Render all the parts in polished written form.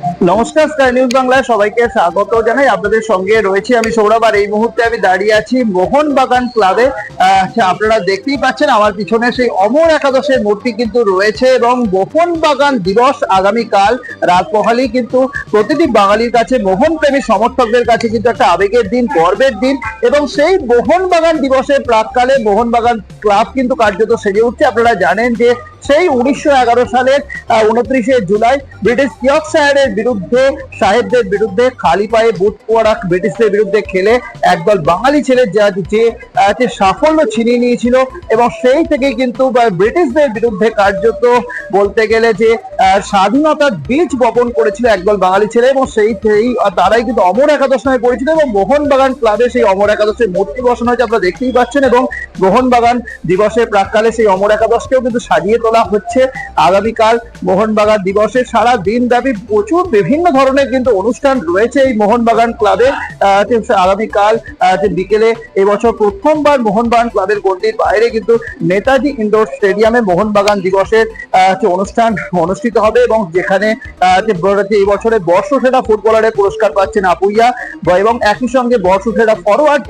নমস্কার, sky news বাংলায় সবাইকে স্বাগত জানাই। আপনাদের সঙ্গে রয়েছি আমি সৌরভ, আর এই মুহূর্তে আমি দাঁড়িয়ে আছি মোহনবাগান ক্লাবে। আপনারা দেখতেই পাচ্ছেন আমার পিছনে সেই অমর একাদশের মূর্তি কিন্তু রয়েছে, এবং মোহনবাগান দিবস আগামীকাল রাত পোহালেই কিন্তু প্রতিটি বাঙালির কাছে, মোহন প্রেমী সমর্থকদের কাছে কিন্তু একটা আবেগের দিন, গর্বের দিন। এবং সেই মোহনবাগান দিবসের প্রাক্কালে মোহনবাগান ক্লাব কিন্তু কার্যত সেজে উঠছে। আপনারা জানেন যে সেই 1911 সালের 29শে জুলাই ব্রিটিশ ইয়র্কশায়ারের বিরুদ্ধে, সাহেবদের বিরুদ্ধে খালি পায়ে বুট পরা ব্রিটিশদের বিরুদ্ধে খেলে একদল বাঙালি ছেলে যে সাফল্য ছিনিয়ে নিয়েছিল, এবং সেই থেকে কিন্তু ব্রিটিশদের বিরুদ্ধে কার্যত বলতে গেলে যে স্বাধীনতার বীজ বপন করেছিল একদল বাঙালি ছেলে, এবং সেই তারাই কিন্তু অমর একাদশ নামে পরিচিত। এবং মোহনবাগান ক্লাবে সেই অমর একাদশের মূর্তি বসানো হয়েছে, আপনারা দেখতেই পাচ্ছেন। এবং মোহনবাগান দিবসের প্রাক্কালে সেই অমর একাদশকেও কিন্তু সাজিয়ে তোলা হচ্ছে। আগামীকাল মোহনবাগান দিবসের সারা দিন ব্যাপী প্রচুর বিভিন্ন ধরনের কিন্তু অনুষ্ঠান রয়েছে এই মোহনবাগান ক্লাবে। আগামীকাল বিকেলে এবছর প্রথমবার মোহনবাগান ক্লাবের গণ্ডির বাইরে কিন্তু নেতাজি ইন্ডোর স্টেডিয়ামে মোহনবাগান দিবসের অনুষ্ঠান অনুষ্ঠিত হবে, এবং যেখানে এই বছরে বর্ষসেরা ফুটবলারের পুরস্কার পাচ্ছেন আপুইয়া, এবং একই সঙ্গে বর্ষসেরা ফরওয়ার্ড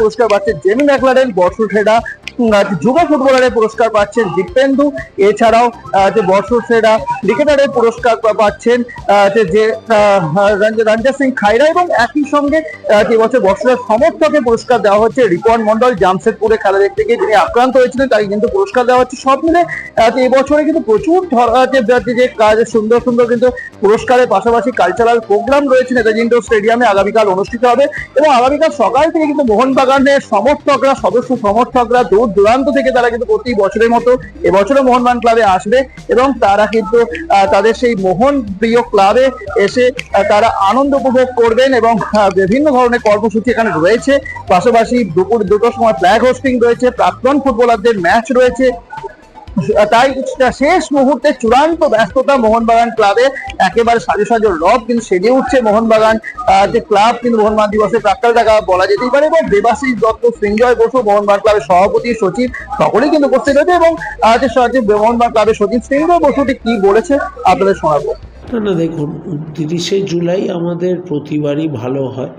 পুরস্কার পাচ্ছেন জেমি ম্যাকলারেন, বর্ষসেরা যুব ফুটবলারের পুরস্কার পাচ্ছেন দীপেন্দু, এছাড়াও বর্ষসেরা ক্রিকেটারের পুরস্কার পাচ্ছেন যে রঞ্জিত সিং খাইরা, এবং একই সঙ্গে এবছর বর্ষসেরা সমর্থকের পুরস্কার দেওয়া হচ্ছে রিপন মন্ডল, জামশেদপুরে খেলা দেখতে গিয়ে যিনি আক্রান্ত হয়েছিলেন তাকে কিন্তু পুরস্কার দেওয়া হচ্ছে। সব মিলে এবছরে কিন্তু প্রচুর যে কাজ সুন্দর সুন্দর কিন্তু পুরস্কারের পাশাপাশি কালচারাল প্রোগ্রাম রয়েছে নেতাজি ইন্ডোর স্টেডিয়ামে আগামীকাল অনুষ্ঠিত হবে। এবং আগামীকাল সকাল থেকে কিন্তু মোহনবাগানের সমর্থকরা, সদস্য সমর্থকরা দূর দূরান্ত থেকে তারা কিন্তু প্রতি বছরের মতো এবছরও মোহনবাগান ক্লাবে আসবে, এবং তারা কিন্তু তাদের সেই মোহন প্রিয় ক্লাবে এসে তারা আনন্দ উপভোগ করবেন। এবং বিভিন্ন ধরনের কর্মসূচি এখানে রয়েছে, পাশাপাশি দুপুর 2টোর সময় ফ্ল্যাগ হোস্টিং রয়েছে, প্রাক্তন ফুটবলারদের ম্যাচ রয়েছে। তাই শেষ মুহূর্তে চূড়ান্ত ব্যস্ততা মোহনবাগান ক্লাবে, একেবারে সাজো সাজো রব কিন্তু সেজে উঠছে মোহনবাগান যে ক্লাব কিন্তু মোহনবাগান দিবসের প্রাক্কাল টাকা বলা যেতেই পারে। এবং দেবাশিস দত্ত, সৃঞ্জয় বসু, মোহনবাগান ক্লাবের সভাপতি, সচিব সকলেই কিন্তু উপস্থিত হয়েছে। এবং মোহনবাগান ক্লাবের সচিব সৃঞ্জয় বসুটি কি বলেছে আপনাদের শোনাবো। না দেখুন, 29শে জুলাই আমাদের প্রতিবারই ভালো হয়।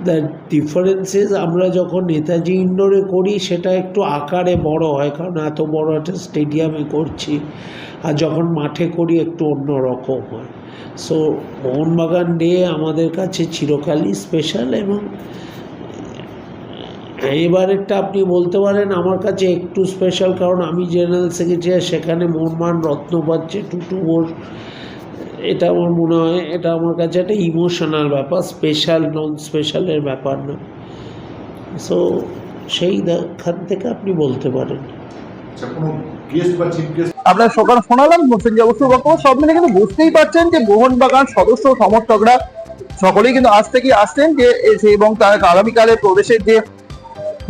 দ্য ডিফারেন্সেস আমরা যখন নেতাজি ইন্ডোরে করি সেটা একটু আকারে বড় হয়, কারণ এত বড় একটা স্টেডিয়ামে করছি, আর যখন মাঠে করি একটু অন্য রকম হয়। সো মোহনবাগান ডে আমাদের কাছে চিরকালই স্পেশাল, এবং এবারেরটা আপনি বলতে পারেন আমার কাছে একটু স্পেশাল, কারণ আমি জেনারেল সেক্রেটারি, সেখানে মোহনবাগান রত্ন পাচ্ছে টুটুবোর। এটা আমার মনে হয় এটা আমার কাছে একটা ইমোশনাল ব্যাপার, স্পেশাল নন স্পেশালের ব্যাপার না। সো সেই খান থেকে আপনি বলতে পারেন। আপনার সকাল শোনালাম সঞ্জয় বসুর বক্তব্য, সব মিলে কিন্তু বুঝতেই পারছেন যে মোহনবাগান সদস্য সমর্থকরা সকলেই কিন্তু আজ থেকে আসছেন যে, এবং তারা আগামীকালের প্রবেশের যে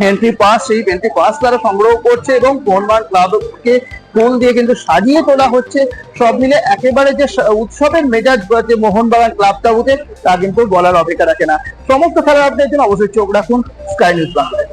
এন্ট্রি পাস, সেই এন্ট্রি পাস তারা সংগ্রহ করছে, এবং মোহনবাগান ক্লাবকে ফুল দিয়ে কিন্তু সাজিয়ে তোলা হচ্ছে। সব মিলে একেবারে যে উৎসবের মেজাজ যে মোহনবাগান ক্লাবটা উঠে তা কিন্তু বলার অপেক্ষা রাখে না। সমস্ত খেলার আপডেটের জন্য অবশ্যই চোখ রাখুন স্কাই নিউজ বাংলায়।